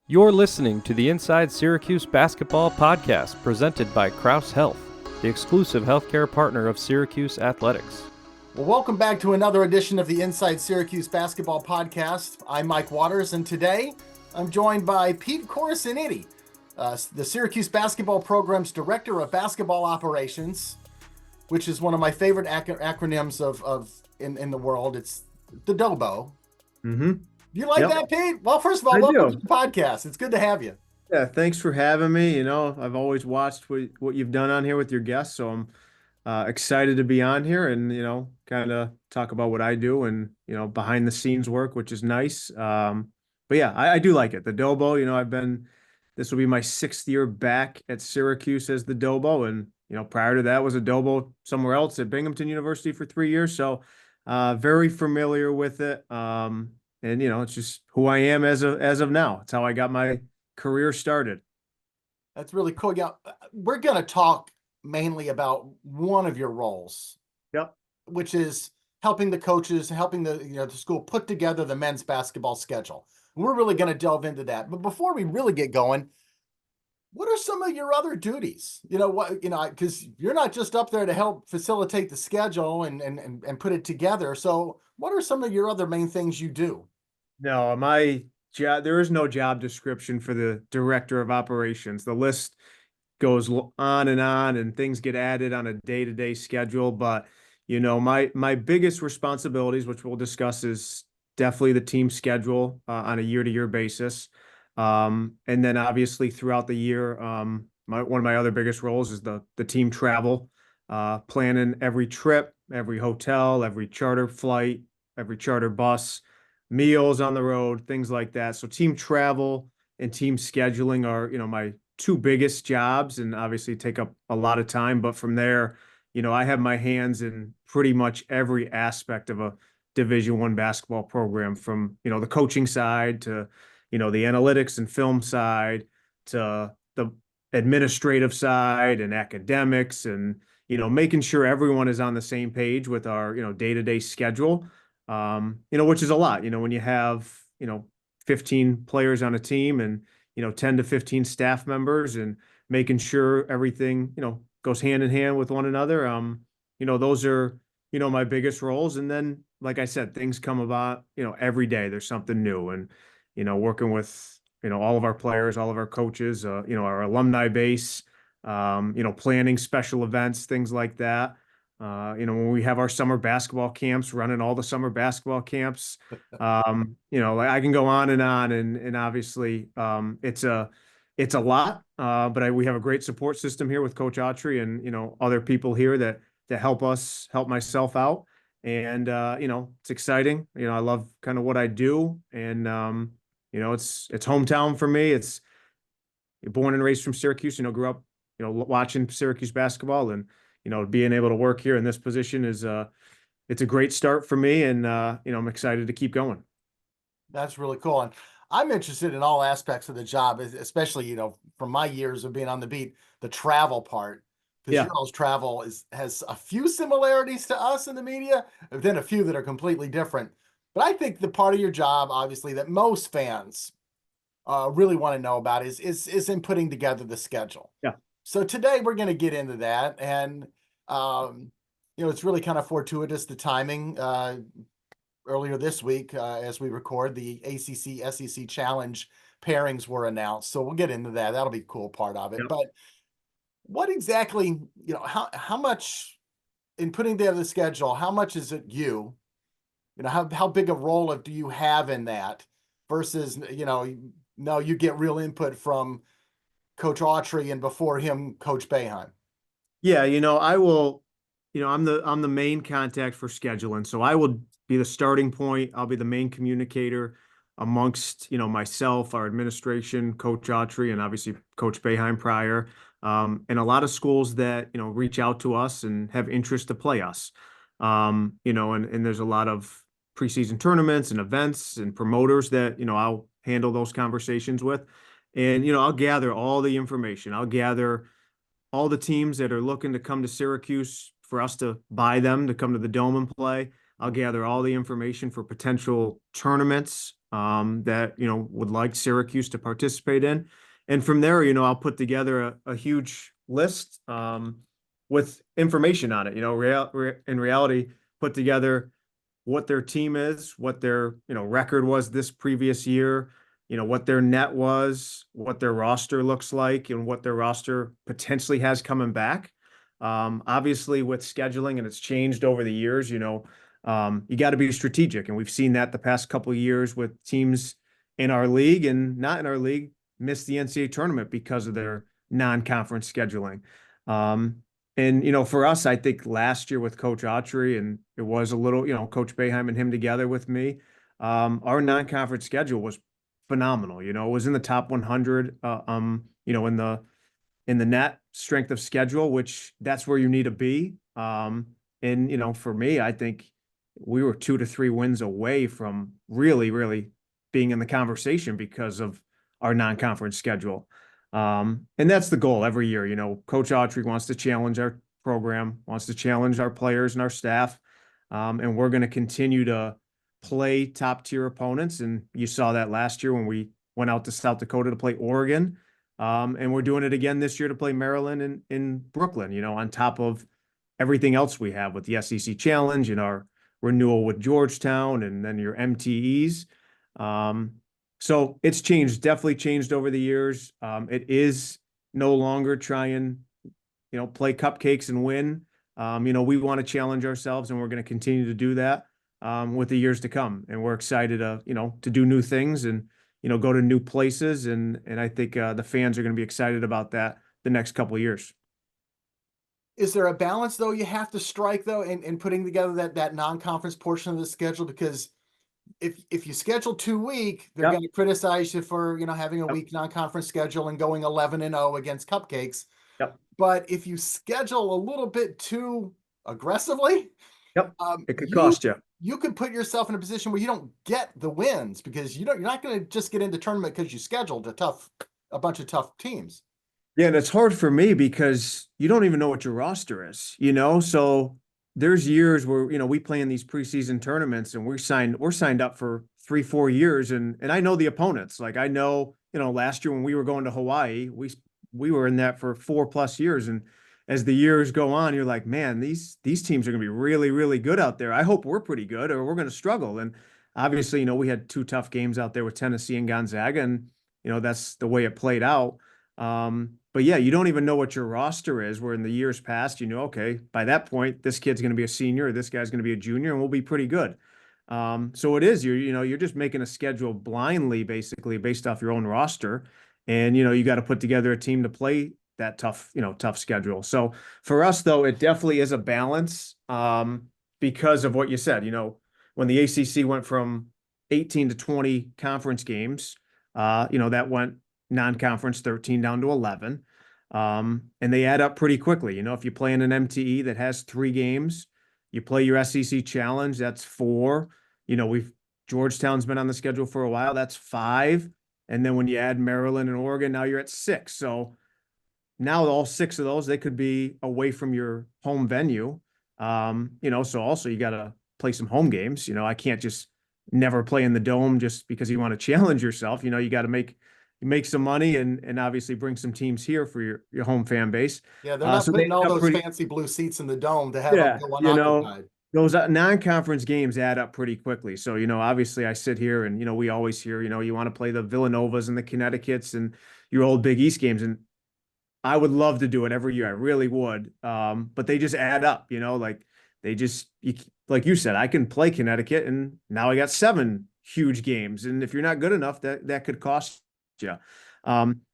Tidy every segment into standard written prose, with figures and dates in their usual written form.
You're listening to the Inside Syracuse Basketball Podcast presented by Kraus Health, the exclusive healthcare partner of Syracuse Athletics. Well, welcome back to another edition of the Inside Syracuse Basketball Podcast. I'm Mike Waters, and today I'm joined by Pete Corasaniti, the Syracuse Basketball Program's Director of Basketball Operations, which is one of my favorite acronyms in the world. It's the DOBO. Mm-hmm. You like that, Pete? Well, first of all, welcome to the podcast. It's good to have you. Yeah, thanks for having me. You know, I've always watched what you've done on here with your guests, so I'm excited to be on here and, kind of talk about what I do and, behind the scenes work, which is nice. But yeah, I do like it. The DOBO, this will be my 6th year back at Syracuse as the DOBO. And, prior to that was a DOBO somewhere else at Binghamton University for 3 years. So very familiar with it. And, it's just who I am as of now. It's how I got my career started. That's really cool. Yeah, we're going to talk mainly about one of your roles. Yep. Which is helping the coaches, helping the school put together the men's basketball schedule. And we're really going to delve into that. But before we really get going, what are some of your other duties? Because you're not just up there to help facilitate the schedule and put it together. So what are some of your other main things you do? No, my job, there is no job description for the director of operations. The list goes on and things get added on a day-to-day schedule. But, my biggest responsibilities, which we'll discuss, is definitely the team schedule on a year-to-year basis. And then obviously throughout the year, one of my other biggest roles is the team travel, planning every trip, every hotel, every charter flight, every charter bus, meals on the road, things like that. So team travel and team scheduling are, my two biggest jobs, and obviously take up a lot of time. But from there, I have my hands in pretty much every aspect of a Division I basketball program, from, the coaching side to, the analytics and film side to the administrative side and academics, and, making sure everyone is on the same page with our, day-to-day schedule. Which is a lot, when you have, 15 players on a team and, 10 to 15 staff members, and making sure everything, goes hand in hand with one another. Those are, my biggest roles. And then, like I said, things come about, every day there's something new, and, working with, all of our players, all of our coaches, our alumni base, planning special events, things like that. When we have our summer basketball camps, running all the summer basketball camps, I can go on, and obviously, it's a lot, but we have a great support system here with Coach Autry and, other people here that help myself out. And, it's exciting. I love kind of what I do, and, it's hometown for me. It's born and raised from Syracuse, grew up, watching Syracuse basketball, and, being able to work here in this position is it's a great start for me, and I'm excited to keep going. That's really cool. And I'm interested in all aspects of the job, especially, from my years of being on the beat, the travel part. Because Yeah. your all's travel has a few similarities to us in the media, but then a few that are completely different. But I think the part of your job, obviously, that most fans really want to know about is in putting together the schedule. Yeah. So today we're going to get into that, and it's really kind of fortuitous, the timing. Earlier this week, as we record, the ACC SEC Challenge pairings were announced, so we'll get into that. That'll be a cool part of it. Yep. But what exactly, how much in putting together the schedule? How much is it you? How big a role do you have in that versus no, you get real input from Coach Autry, and before him, Coach Boeheim. Yeah, I will, I'm the main contact for scheduling. So I will be the starting point. I'll be the main communicator amongst, myself, our administration, Coach Autry, and obviously Coach Boeheim prior, and a lot of schools that, reach out to us and have interest to play us. And there's a lot of preseason tournaments and events and promoters that, I'll handle those conversations with. And, I'll gather all the information. I'll gather all the teams that are looking to come to Syracuse for us to buy them to come to the Dome and play. I'll gather all the information for potential tournaments that, would like Syracuse to participate in. And from there, I'll put together a huge list with information on it. In reality, put together what their team is, what their, record was this previous year, what their net was, what their roster looks like, and what their roster potentially has coming back. Obviously, with scheduling, and it's changed over the years, you got to be strategic. And we've seen that the past couple of years with teams in our league and not in our league miss the NCAA tournament because of their non-conference scheduling. And for us, I think last year with Coach Autry, and it was a little, Coach Boeheim and him together with me, our non-conference schedule was phenomenal. It was in the top 100, in the net strength of schedule, which that's where you need to be. And for me, I think we were 2 to 3 wins away from really, really being in the conversation because of our non-conference schedule. And that's the goal every year. Coach Autry wants to challenge our program, wants to challenge our players and our staff. And we're going to continue to play top tier opponents. And you saw that last year when we went out to South Dakota to play Oregon. And we're doing it again this year to play Maryland and in Brooklyn, on top of everything else we have with the SEC Challenge and our renewal with Georgetown and then your MTEs. So it's changed, definitely changed over the years. It is no longer try and, play cupcakes and win. We want to challenge ourselves, and we're going to continue to do that with the years to come. And we're excited to do new things and, go to new places. And I think the fans are going to be excited about that the next couple of years. Is there a balance though you have to strike though in putting together that non-conference portion of the schedule? Because if you schedule too weak, they're going to criticize you for, having a weak non-conference schedule and going 11-0 against cupcakes. Yep. But if you schedule a little bit too aggressively, it could cost you. You could put yourself in a position where you don't get the wins because you're not going to just get into tournament because you scheduled a bunch of tough teams. Yeah, and it's hard for me because you don't even know what your roster is, So there's years where, we play in these preseason tournaments and we're signed up for 3-4 years. And I know the opponents. Like I know, last year when we were going to Hawaii, we were in that for 4+ years. And as the years go on, you're like, man, these teams are going to be really, really good out there. I hope we're pretty good or we're going to struggle. And obviously, we had 2 tough games out there with Tennessee and Gonzaga, and, that's the way it played out. But yeah, you don't even know what your roster is, where in the years past, okay, by that point, this kid's going to be a senior, or this guy's going to be a junior, and we'll be pretty good. So it is, you're just making a schedule blindly, basically based off your own roster. And, you got to put together a team to play that tough schedule. So for us though, it definitely is a balance, because of what you said, when the ACC went from 18 to 20 conference games, that went non-conference 13 down to 11. And they add up pretty quickly. If you play in an MTE that has 3 games, you play your SEC challenge, that's 4. Georgetown's been on the schedule for a while, that's 5. And then when you add Maryland and Oregon, now you're at 6. So now all 6 of those, they could be away from your home venue. So also you got to play some home games. I can't just never play in the Dome just because you want to challenge yourself. You got to make some money and obviously bring some teams here for your home fan base. Yeah, they're not putting all those fancy blue seats in the Dome to have them go unoccupied. Those non-conference games add up pretty quickly. So, obviously I sit here and, we always hear, you want to play the Villanovas and the Connecticuts and your old Big East games. And I would love to do it every year. I really would. But they just add up, like like you said, I can play Connecticut and now I got 7 huge games. And if you're not good enough, that could cost you.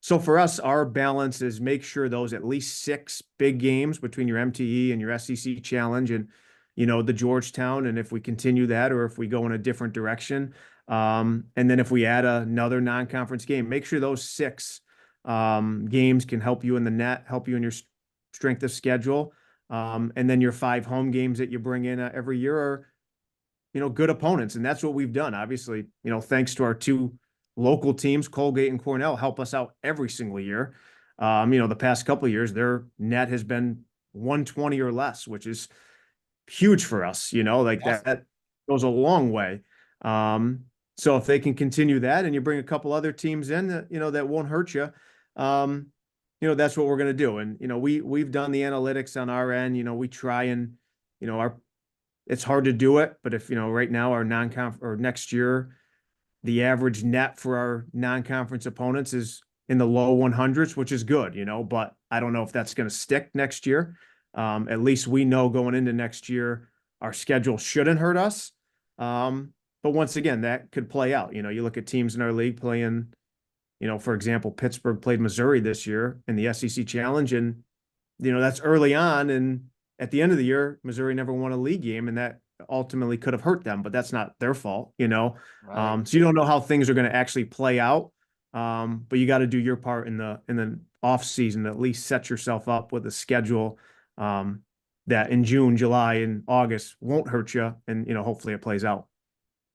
So for us, our balance is make sure those at least 6 big games between your MTE and your SEC challenge and, the Georgetown. And if we continue that, or if we go in a different direction, and then if we add another non-conference game, make sure those 6 games can help you in the net, help you in your strength of schedule. And then your 5 home games that you bring in every year are, good opponents. And that's what we've done. Obviously, thanks to our 2 local teams, Colgate and Cornell, help us out every single year. The past couple of years, their net has been 120 or less, which is huge for us, that goes a long way. So if they can continue that and you bring a couple other teams in that, that won't hurt you, that's what we're going to do. And, we've done the analytics on our end, we try and, it's hard to do it, but if, right now our non-conf or next year, the average net for our non-conference opponents is in the low 100s, which is good, but I don't know if that's going to stick next year. At least we know going into next year, our schedule shouldn't hurt us. But once again, that could play out. You look at teams in our league playing, for example, Pittsburgh played Missouri this year in the SEC Challenge, and that's early on. And at the end of the year, Missouri never won a league game, and that ultimately could have hurt them. But that's not their fault, Right. So you don't know how things are going to actually play out. But you got to do your part in the off season, at least set yourself up with a schedule that in June, July, and August won't hurt you, and hopefully it plays out.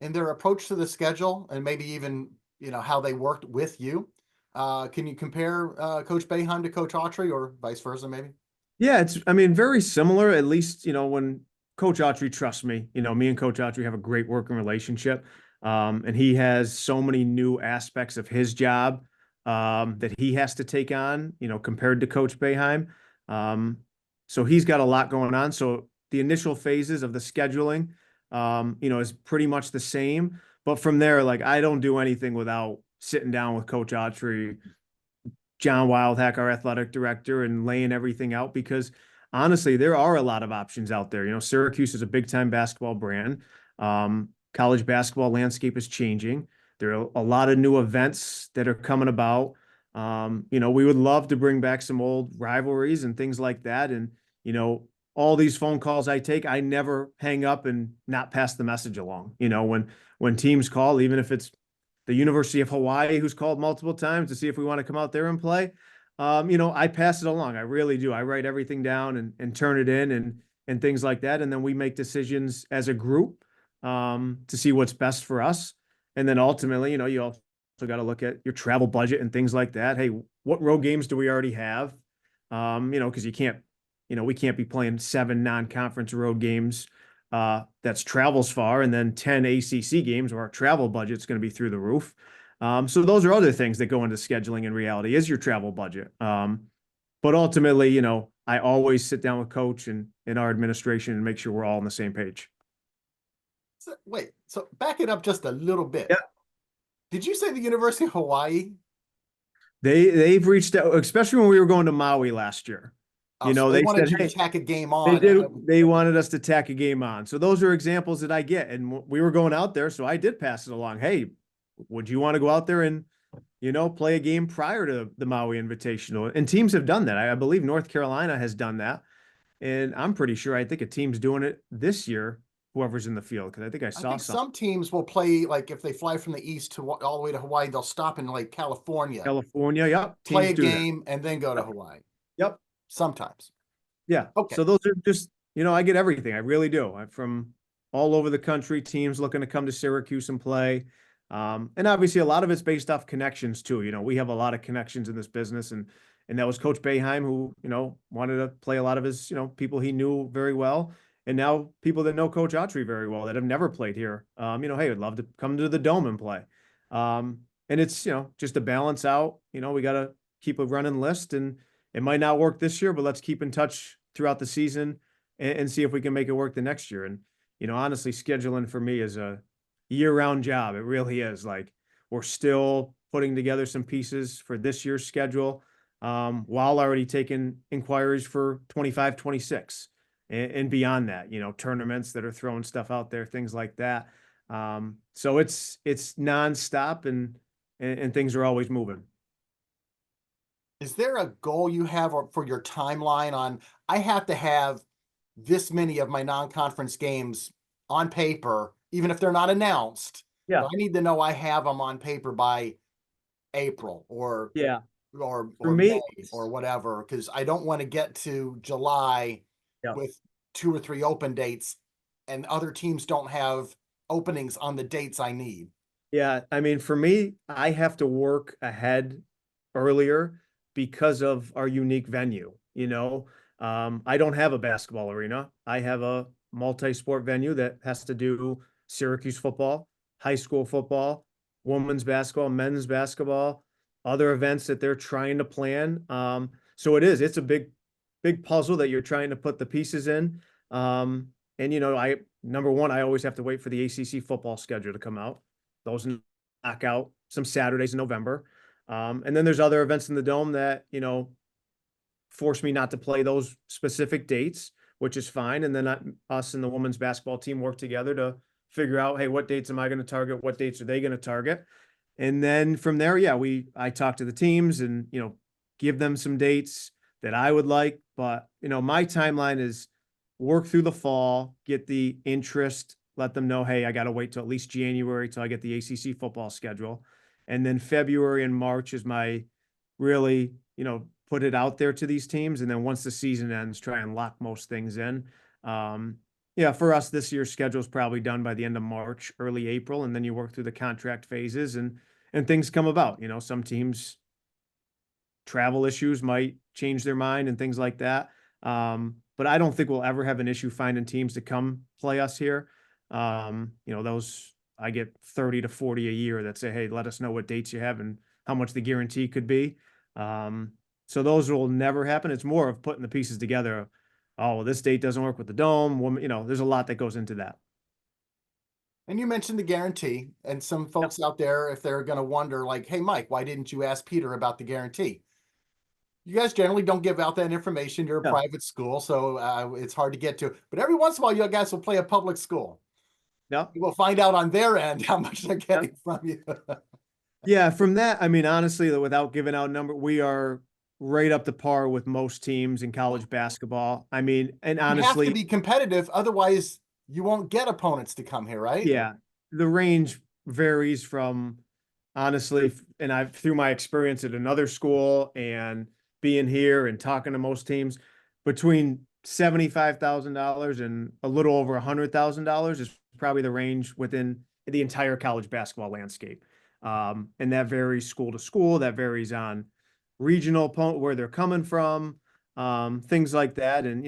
And their approach to the schedule, and maybe even how they worked with you. Can you compare Coach Boeheim to Coach Autry, or vice versa, maybe? Yeah, very similar. At least when Coach Autry trusts me, me and Coach Autry have a great working relationship, and he has so many new aspects of his job that he has to take on, compared to Coach Boeheim. So he's got a lot going on. So the initial phases of the scheduling, is pretty much the same. But from there, like, I don't do anything without sitting down with Coach Autry, John Wildhack, our athletic director, and laying everything out, because honestly, there are a lot of options out there. Syracuse is a big time basketball brand. College basketball landscape is changing. There are a lot of new events that are coming about. We would love to bring back some old rivalries and things like that. And, all these phone calls I take, I never hang up and not pass the message along. When teams call, even if it's the University of Hawaii, who's called multiple times to see if we want to come out there and play, I pass it along. I really do. I write everything down and turn it in and things like that. And then we make decisions as a group to see what's best for us. And then ultimately, you also got to look at your travel budget and things like that. Hey, what road games do we already have? Because you can't, we can't be playing 7 non-conference road games that's travels far, and then 10 ACC games where our travel budget's going to be through the roof. So those are other things that go into scheduling in reality, is your travel budget. But ultimately, I always sit down with Coach and our administration and make sure we're all on the same page. So, wait, so back it up just a little bit. Yeah. Did you say the University of Hawaii? They've reached out, especially when we were going to Maui last year. So they wanted said, you to hey, tack a game on. They wanted us to tack a game on. So those are examples that I get. And we were going out there, so I did pass it along. Hey, would you want to go out there and, play a game prior to the Maui Invitational? And teams have done that. I believe North Carolina has done that. And I'm pretty sure, I think a team's doing it this year, whoever's in the field, because I think I saw some teams will play, like, if they fly from the east to all the way to Hawaii, they'll stop in like California. Yep. Play a game and then go to Hawaii. Yep. Sometimes. Yeah. Okay. So those are just, I get everything. I really do. I'm from all over the country, teams looking to come to Syracuse and play. And obviously a lot of it's based off connections too. We have a lot of connections in this business, and that was Coach Boeheim, who, wanted to play a lot of his, people he knew very well. And now people that know Coach Autry very well that have never played here, hey, I'd love to come to the Dome and play. And it's, just to balance out, we got to keep a running list, and it might not work this year, but let's keep in touch throughout the season and see if we can make it work the next year. And, honestly, scheduling for me is a year-round job. It really is. Like, we're still putting together some pieces for this year's schedule, while already taking inquiries for 25, 26 and beyond that, tournaments that are throwing stuff out there, things like that. So it's nonstop, and things are always moving. Is there a goal you have for your timeline on, I have to have this many of my non-conference games on paper, even if they're not announced? Yeah. I need to know I have them on paper by April or For me, May or whatever, because I don't want to get to July with 2 or 3 open dates and other teams don't have openings on the dates I need. Yeah. For me, I have to work ahead earlier because of our unique venue. I don't have a basketball arena. I have a multi-sport venue that has to do Syracuse football, high school football, women's basketball, men's basketball, other events that they're trying to plan. So it's a big puzzle that you're trying to put the pieces in. And number one, I always have to wait for the ACC football schedule to come out. Those knock out some Saturdays in November. And then there's other events in the Dome that, force me not to play those specific dates, which is fine. And then us and the women's basketball team work together to figure out, hey, what dates am I going to target? What dates are they going to target? And then from there, I talk to the teams and, give them some dates that I would like. But, my timeline is work through the fall, get the interest, let them know, hey, I got to wait till at least January till I get the ACC football schedule. And then February and March is my really, put it out there to these teams. And then once the season ends, try and lock most things in. For us, this year's schedule is probably done by the end of March, early April. And then you work through the contract phases and things come about. Some teams travel issues might change their mind and things like that. But I don't think we'll ever have an issue finding teams to come play us here. Those I get 30 to 40 a year that say, hey, let us know what dates you have and how much the guarantee could be. So those will never happen. It's more of putting the pieces together. Oh, well, this date doesn't work with the Dome. There's a lot that goes into that. And you mentioned the guarantee, and some folks out there, if they're going to wonder, like, hey, Mike, why didn't you ask Peter about the guarantee? You guys generally don't give out that information. You're a private school, so it's hard to get to. But every once in a while, you guys will play a public school. Yeah. We'll find out on their end how much they're getting from you. Yeah, from that, honestly, without giving out a number, we are right up to par with most teams in college basketball. And honestly, you have to be competitive, otherwise you won't get opponents to come here, right? Yeah, the range varies from, honestly, and I've through my experience at another school and being here and talking to most teams, between $75,000 and a little over $100,000 is probably the range within the entire college basketball landscape. And that varies school to school. That varies on regional opponent, where they're coming from, things like that. And,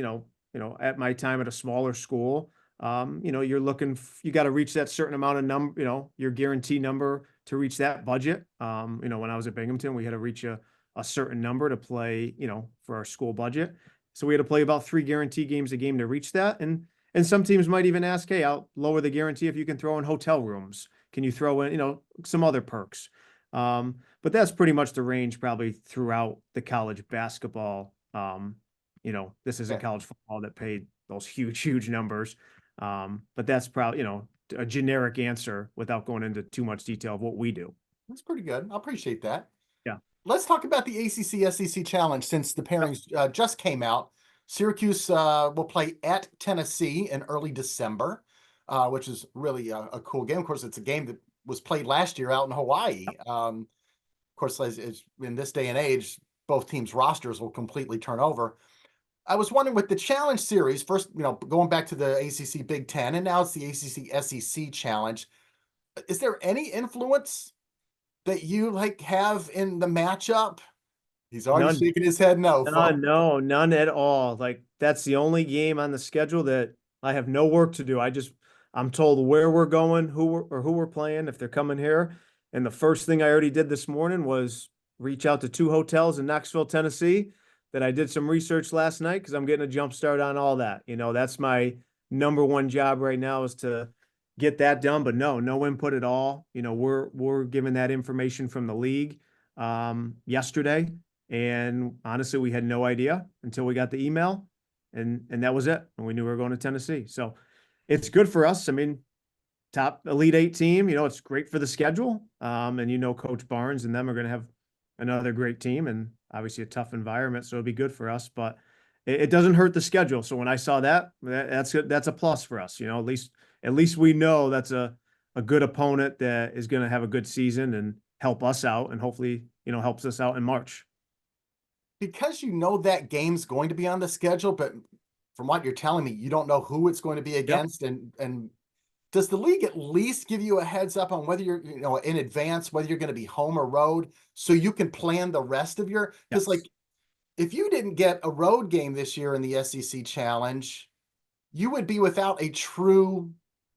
at my time at a smaller school, you're looking, you got to reach that certain amount of number, your guarantee number to reach that budget. When I was at Binghamton, we had to reach a certain number to play, for our school budget. So we had to play about 3 guarantee games a game to reach that. And some teams might even ask, hey, I'll lower the guarantee if you can throw in hotel rooms. Can you throw in, some other perks? But that's pretty much the range probably throughout the college basketball. This isn't college football that paid those huge numbers. But that's probably, a generic answer without going into too much detail of what we do. That's pretty good. I appreciate that. Yeah. Let's talk about the ACC SEC Challenge since the pairings just came out. Syracuse will play at Tennessee in early December, which is really a cool game. Of course, it's a game that was played last year out in Hawaii. Of course, as in this day and age, both teams' rosters will completely turn over. I was wondering, with the Challenge Series, first, going back to the ACC Big Ten, and now it's the ACC SEC Challenge, is there any influence that you have in the matchup? He's already shaking his head no. No, none at all. That's the only game on the schedule that I have no work to do. I'm told where we're going, who we're playing, if they're coming here. And the first thing I already did this morning was reach out to 2 hotels in Knoxville, Tennessee, that I did some research last night, because I'm getting a jump start on all that. That's my number one job right now, is to get that done. But no input at all. We're given that information from the league yesterday. And honestly, we had no idea until we got the email, and that was it. And we knew we were going to Tennessee. So it's good for us. Top Elite 8 team, it's great for the schedule. And Coach Barnes and them are going to have another great team, and obviously a tough environment. So it'll be good for us, but it doesn't hurt the schedule. So when I saw that's a plus for us. At least we know that's a good opponent that is going to have a good season and help us out, and hopefully, helps us out in March. Because that game's going to be on the schedule, but from what you're telling me, you don't know who it's going to be against. Yep. And does the league at least give you a heads up on whether you're, in advance, whether you're going to be home or road, so you can plan the rest of your, because if you didn't get a road game this year in the SEC Challenge, you would be without a true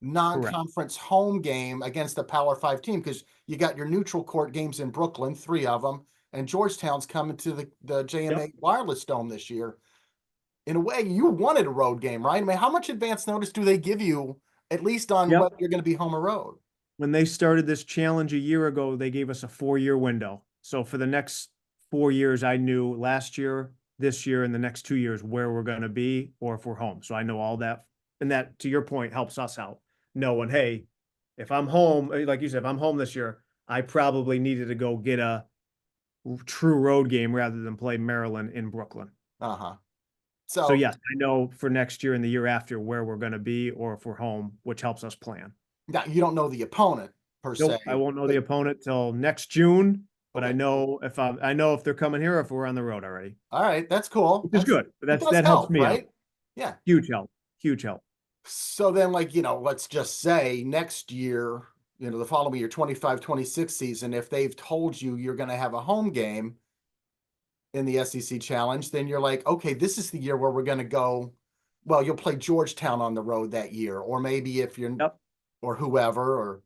non-conference home game against a Power 5 team, because you got your neutral court games in Brooklyn, 3 of them, and Georgetown's coming to the JMA Wireless Dome this year. In a way, you wanted a road game, right? I mean, how much advance notice do they give you, at least on whether you're going to be home or road? When they started this challenge a year ago, they gave us a 4-year window. So for the next 4 years, I knew last year, this year, and the next 2 years where we're going to be or if we're home. So I know all that. And that, to your point, helps us out knowing, hey, if I'm home, like you said, if I'm home this year, I probably needed to go get a true road game rather than play Maryland in Brooklyn. Uh-huh. So yes, I know for next year and the year after where we're going to be or if we're home, which helps us plan. Now, you don't know the opponent per se. I won't know the opponent till next June, but Okay. I know if they're coming here or if we're on the road already. All right, that's cool. Which is good. But that helps help, me right? out. Yeah. Huge help. Huge help. So then, like, let's just say next year, the following year, 25-26 season, if they've told you you're going to have a home game in the SEC Challenge, then you're like, okay, this is the year where we're going to go. Well, you'll play Georgetown on the road that year, or maybe if you're, or whoever, or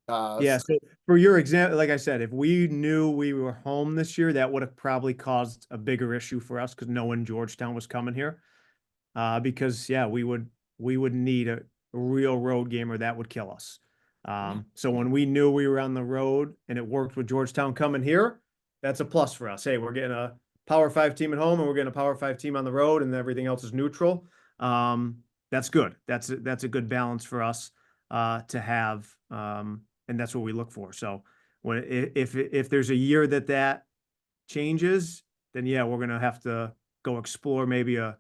so for your example, like I said, if we knew we were home this year, that would have probably caused a bigger issue for us because knowing Georgetown was coming here. Because we would need a real road game or that would kill us. So when we knew we were on the road and it worked with Georgetown coming here, that's a plus for us. Hey, we're getting a Power 5 team at home and we're getting a Power 5 team on the road and everything else is neutral. That's good. That's a good balance for us to have. And that's what we look for. So if there's a year that changes, then we're going to have to go explore maybe a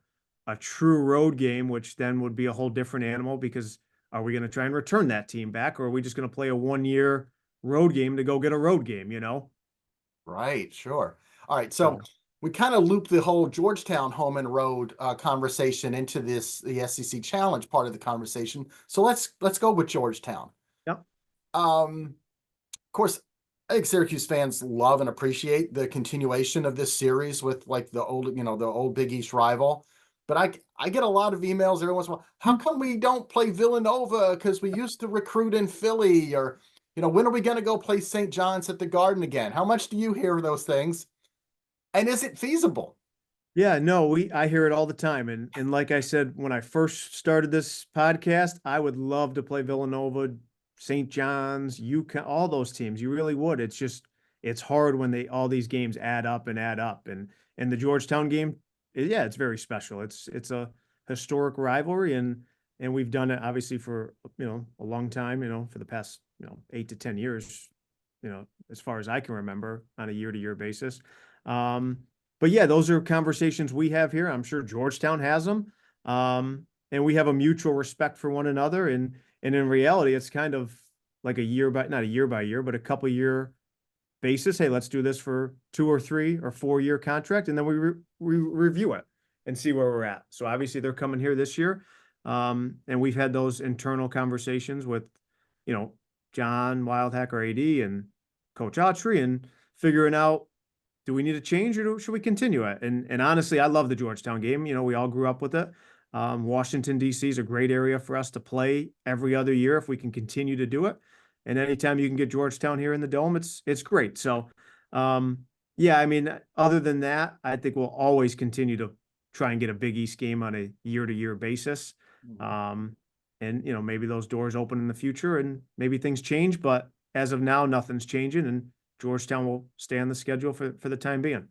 true road game, which then would be a whole different animal because are we going to try and return that team back or are we just going to play a 1-year road game to go get a road game, Right, sure. All right, so we kind of looped the whole Georgetown home and road conversation into the SEC Challenge part of the conversation. So let's go with Georgetown. Yep. Of course, I think Syracuse fans love and appreciate the continuation of this series with like the old Big East rival. But I get a lot of emails every once in a while. How come we don't play Villanova? Because we used to recruit in Philly, or when are we going to go play St. John's at the Garden again? How much do you hear those things? And is it feasible? Yeah, no, I hear it all the time. And like I said, when I first started this podcast, I would love to play Villanova, St. John's, UConn, all those teams. You really would. It's hard when all these games add up. And the Georgetown game, it's very special. It's a historic rivalry and we've done it obviously for, a long time, for the past, 8 to 10 years, as far as I can remember on a year-to-year basis. But those are conversations we have here. I'm sure Georgetown has them. And we have a mutual respect for one another. And in reality, it's kind of like not a year by year, but a couple year basis. Hey, let's do this for 2 or 3 or 4 year contract. And then we review it and see where we're at. So obviously they're coming here this year. And we've had those internal conversations with, John Wildhack, our AD, and Coach Autry, and figuring out, do we need to change or should we continue it? And honestly, I love the Georgetown game. We all grew up with it. Washington, D.C. is a great area for us to play every other year if we can continue to do it. And anytime you can get Georgetown here in the Dome, it's great. So, other than that, I think we'll always continue to try and get a Big East game on a year-to-year basis. And maybe those doors open in the future and maybe things change, but as of now, nothing's changing and Georgetown will stay on the schedule for the time being.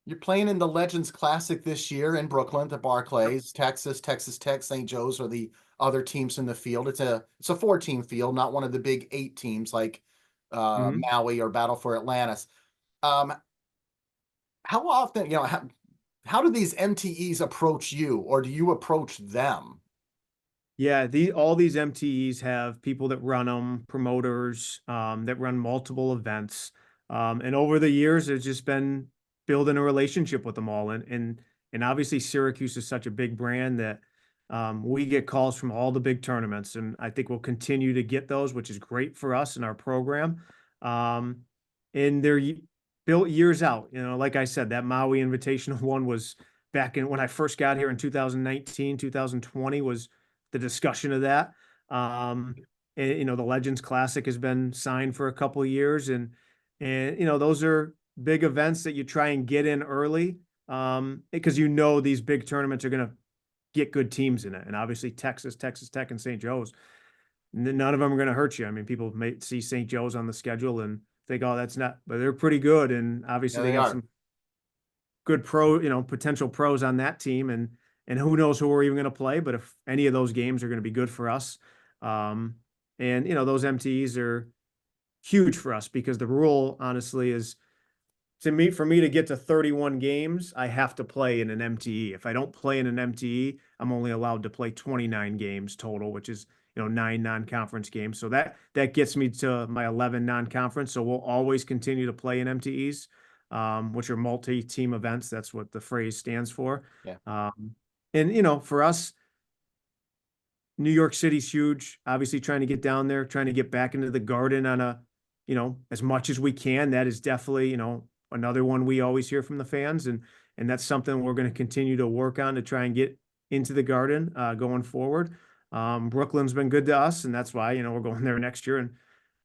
You're playing in the Legends Classic this year in Brooklyn, the Barclays. Texas Tech, St. Joe's are the other teams in the field. It's a 4-team field, not one of the big 8 teams like Maui or Battle for Atlantis. How often, how do these MTEs approach you, or do you approach them? Yeah, all these MTEs have people that run them, promoters that run multiple events. And over the years, it's just been building a relationship with them all. And obviously Syracuse is such a big brand that we get calls from all the big tournaments. And I think we'll continue to get those, which is great for us in our program. And they're built years out. Like I said, that Maui Invitational one was back when I first got here in 2019, 2020 was the discussion of that. And, the Legends Classic has been signed for a couple of years, and those are big events that you try and get in early, because these big tournaments are going to get good teams in it. And obviously Texas Tech, and St. Joe's, none of them are going to hurt you. I mean, people may see St. Joe's on the schedule and think, oh, that's not, but they're pretty good. And obviously Yeah, they they have are. some good potential pros on that team. And who knows who we're even going to play, but if any of those games are going to be good for us. And those MTEs are huge for us, because the rule honestly is, for me to get to 31 games, I have to play in an MTE. If I don't play in an MTE, I'm only allowed to play 29 games total, which is 9 non-conference games. So that gets me to my 11 non-conference. So we'll always continue to play in MTEs, which are multi-team events. That's what the phrase stands for. Yeah. And for us, New York City's huge. Obviously, trying to get down there, trying to get back into the Garden on as much as we can. That is definitely another one we always hear from the fans, and that's something we're going to continue to work on to try and get into the Garden going forward. Brooklyn's been good to us, and that's why we're going there next year.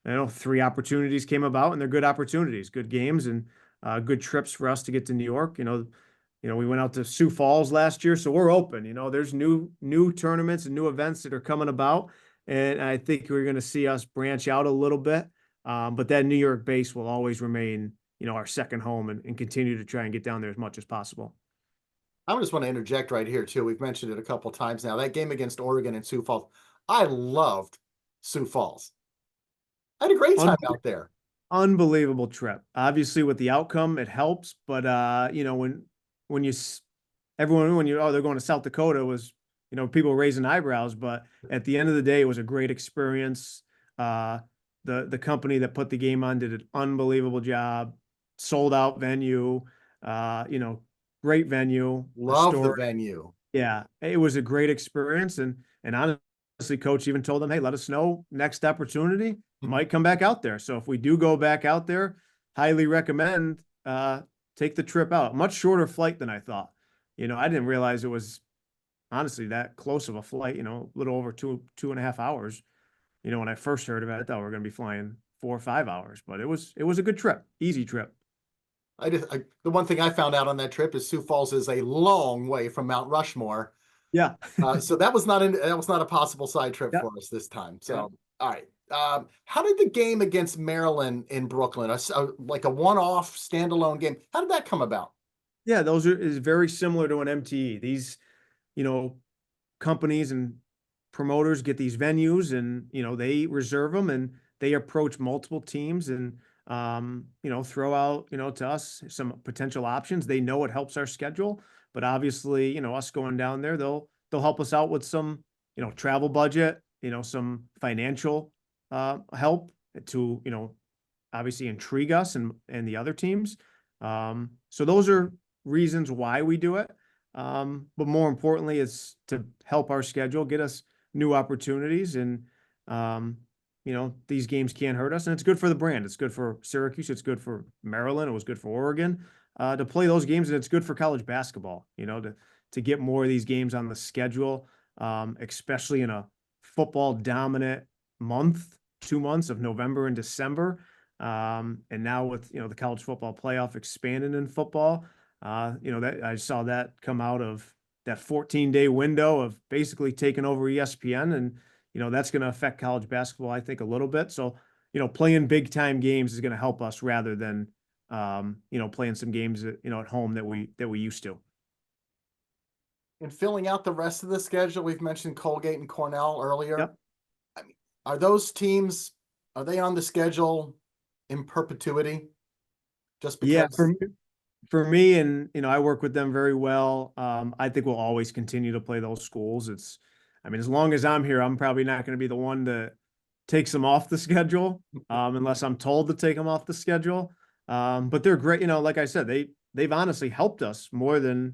And 3 opportunities came about, and they're good opportunities, good games, and good trips for us to get to New York. We went out to Sioux Falls last year, so we're open. There's new tournaments and new events that are coming about, and I think we're going to see us branch out a little bit. But that New York base will always remain, our second home, and continue to try and get down there as much as possible. I just want to interject right here too. We've mentioned it a couple of times now. That game against Oregon and Sioux Falls, I loved Sioux Falls. I had a great time out there. Unbelievable trip. Obviously, with the outcome, it helps. But when they're going to South Dakota, was people raising eyebrows. But at the end of the day, it was a great experience. The company that put the game on did an unbelievable job. Sold out venue. Great venue. Love the venue. Yeah, it was a great experience, and honestly, coach even told them, "Hey, let us know next opportunity. Might come back out there." So if we do go back out there, highly recommend take the trip out. Much shorter flight than I thought. I didn't realize it was honestly that close of a flight. A little over 2.5 hours. When I first heard of it, I thought we were going to be flying 4 or 5 hours, but it was a good trip, easy trip. The one thing I found out on that trip is Sioux Falls is a long way from Mount Rushmore. Yeah. So that was not a possible side trip for us this time. So, all right. How did the game against Maryland in Brooklyn, like a one-off standalone game, how did that come about? Yeah, is very similar to an MTE. These, companies and promoters get these venues, and they reserve them, and they approach multiple teams, and throw out to us some potential options. They know it helps our schedule, but obviously us going down there, they'll help us out with some travel budget, some financial help to obviously intrigue us and the other teams. So those are reasons why we do it. But more importantly, it's to help our schedule, get us new opportunities, and these games can't hurt us, and it's good for the brand. It's good for Syracuse. It's good for Maryland. It was good for Oregon to play those games, and it's good for college basketball. To get more of these games on the schedule, especially in a football dominant 2 months of November and December, and now with the college football playoff expanding in football. That I saw that come out of that 14-day window of basically taking over ESPN, and that's going to affect college basketball, I think, a little bit. So playing big time games is going to help us rather than playing some games at home that we used to. And filling out the rest of the schedule, we've mentioned Colgate and Cornell earlier. Yep. I mean, are those teams, are they on the schedule in perpetuity? Just because? Yeah, for me, and I work with them very well. I think we'll always continue to play those schools. As long as I'm here, I'm probably not going to be the one that takes them off the schedule, unless I'm told to take them off the schedule. But they're great. Like I said, they've honestly helped us more than,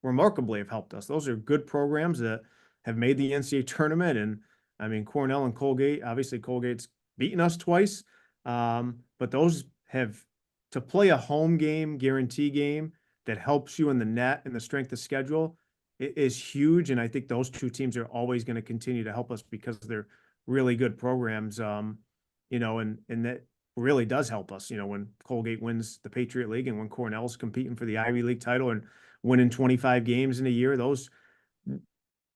remarkably have helped us. Those are good programs that have made the NCAA tournament. And Cornell and Colgate, obviously Colgate's beaten us twice. But those have, to play a home game, guarantee game that helps you in the net and the strength of schedule, is huge. And I think those two teams are always going to continue to help us because they're really good programs. And that really does help us, when Colgate wins the Patriot League and when Cornell's competing for the Ivy League title and winning 25 games in a year,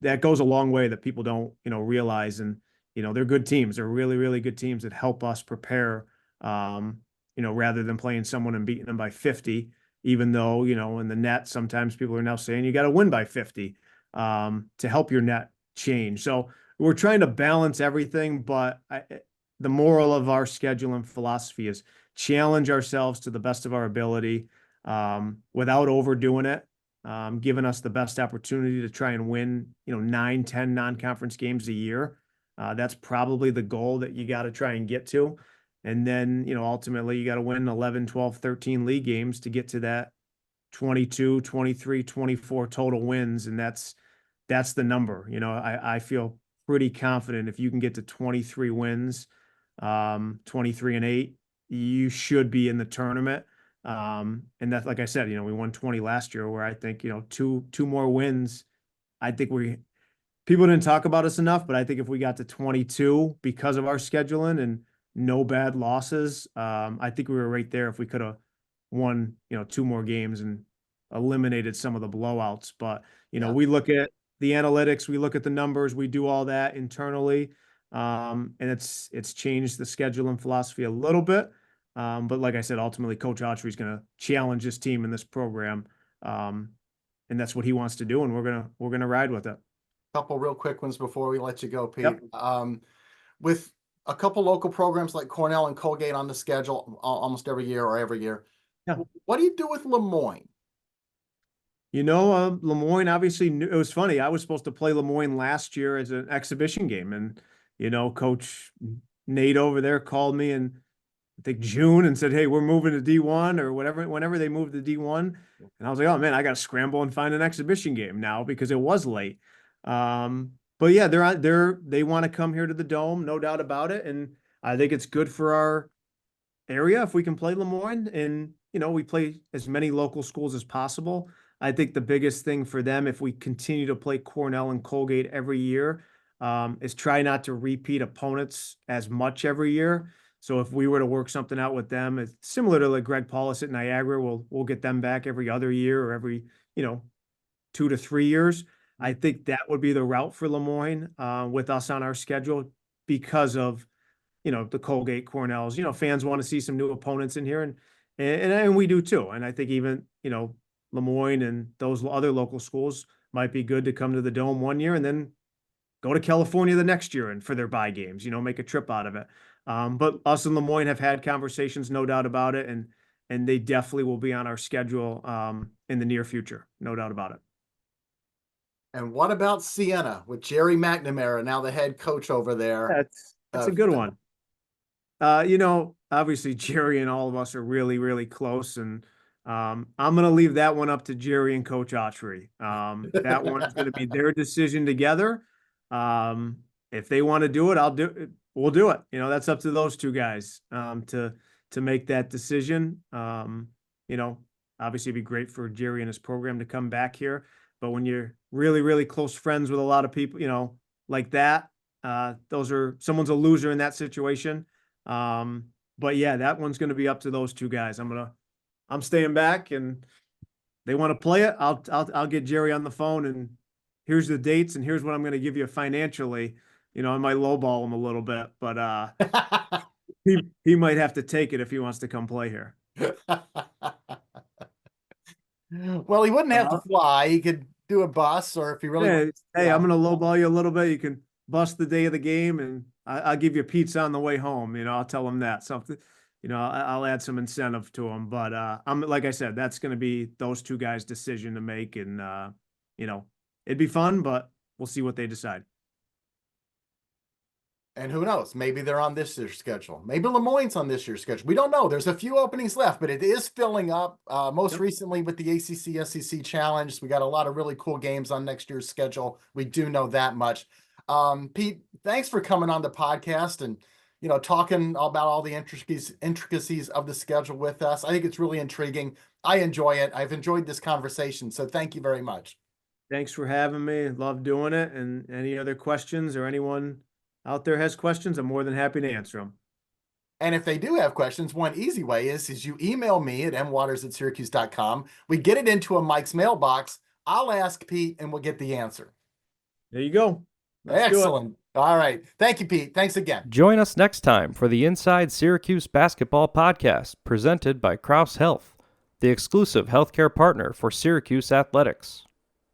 that goes a long way that people don't, realize. And, they're good teams. They're really, really good teams that help us prepare, rather than playing someone and beating them by 50, even though, in the net, sometimes people are now saying you got to win by 50 to help your net change. So we're trying to balance everything, but the moral of our schedule and philosophy is challenge ourselves to the best of our ability, without overdoing it, giving us the best opportunity to try and win, 9, 10 non-conference games a year. That's probably the goal that you got to try and get to. And then, ultimately you got to win 11, 12, 13 league games to get to that 22, 23, 24 total wins. And that's the number. I feel pretty confident if you can get to 23 wins, 23-8, you should be in the tournament. And that's, like I said, we won 20 last year, where I think, two more wins. I think people didn't talk about us enough, but I think if we got to 22 because of our scheduling and no bad losses, I think we were right there if we could have won, 2 more games and eliminated some of the blowouts. But, we look at the analytics, we look at the numbers, we do all that internally. And it's changed the schedule and philosophy a little bit. But like I said, ultimately Coach Autry is going to challenge this team in this program. And that's what he wants to do. And we're going to ride with it. Couple real quick ones before we let you go, Pete. Yep. With a couple local programs like Cornell and Colgate on the schedule almost every year or every year. Yeah. What do you do with Lemoyne? Lemoyne obviously it was funny. I was supposed to play Lemoyne last year as an exhibition game. And, Coach Nate over there called me in, I think, June and said, hey, we're moving to D1 or whatever, whenever they moved to D1. And I was like, oh man, I got to scramble and find an exhibition game now because it was late. But yeah, they want to come here to the Dome, no doubt about it. And I think it's good for our area if we can play Lemoyne and, we play as many local schools as possible. I think the biggest thing for them, if we continue to play Cornell and Colgate every year, is try not to repeat opponents as much every year. So if we were to work something out with them, it's similar to like Greg Paulus at Niagara, we'll get them back every other year or every, 2 to 3 years. I think that would be the route for Lemoyne, with us on our schedule because of, the Colgate Cornells. Fans want to see some new opponents in here, and we do too. And I think even, Lemoyne and those other local schools might be good to come to the Dome one year and then go to California the next year and for their bye games, make a trip out of it. But us and Lemoyne have had conversations, no doubt about it, and they definitely will be on our schedule in the near future, no doubt about it. And what about Siena with Jerry McNamara, now the head coach over there? That's a good one. Obviously Jerry and all of us are really, really close, and I'm going to leave that one up to Jerry and Coach Autry. That one is going to be their decision together. If they want to do it, we'll do it. That's up to those two guys to make that decision. Obviously it'd be great for Jerry and his program to come back here. But when you're really, really close friends with a lot of people, like that, someone's a loser in that situation. But yeah, that one's going to be up to those two guys. I'm staying back, and they want to play it. I'll get Jerry on the phone, and here's the dates, and here's what I'm going to give you financially. I might lowball him a little bit, but he might have to take it if he wants to come play here. Well, he wouldn't have to fly. He could do a bus, or if he really hey, I'm going to lowball you a little bit. You can bus the day of the game, and I'll give you pizza on the way home. I'll tell him that something. I'll add some incentive to him. But I'm like I said, that's going to be those two guys' decision to make, and it'd be fun, but we'll see what they decide. And who knows? Maybe they're on this year's schedule. Maybe Lemoyne's on this year's schedule. We don't know. There's a few openings left, but it is filling up. Most recently with the ACC SEC Challenge, we got a lot of really cool games on next year's schedule. We do know that much. Pete, thanks for coming on the podcast and talking about all the intricacies of the schedule with us. I think it's really intriguing. I enjoy it. I've enjoyed this conversation. So thank you very much. Thanks for having me. Love doing it. And any other questions or anyone out there has questions, I'm more than happy to answer them. And if they do have questions, one easy way is you email me at mwaters@syracuse.com. We get it into a Mike's mailbox. I'll ask Pete and we'll get the answer. There you go. Let's do it. Excellent. All right. Thank you, Pete. Thanks again. Join us next time for the Inside Syracuse Basketball Podcast, presented by Crouse Health, the exclusive healthcare partner for Syracuse Athletics.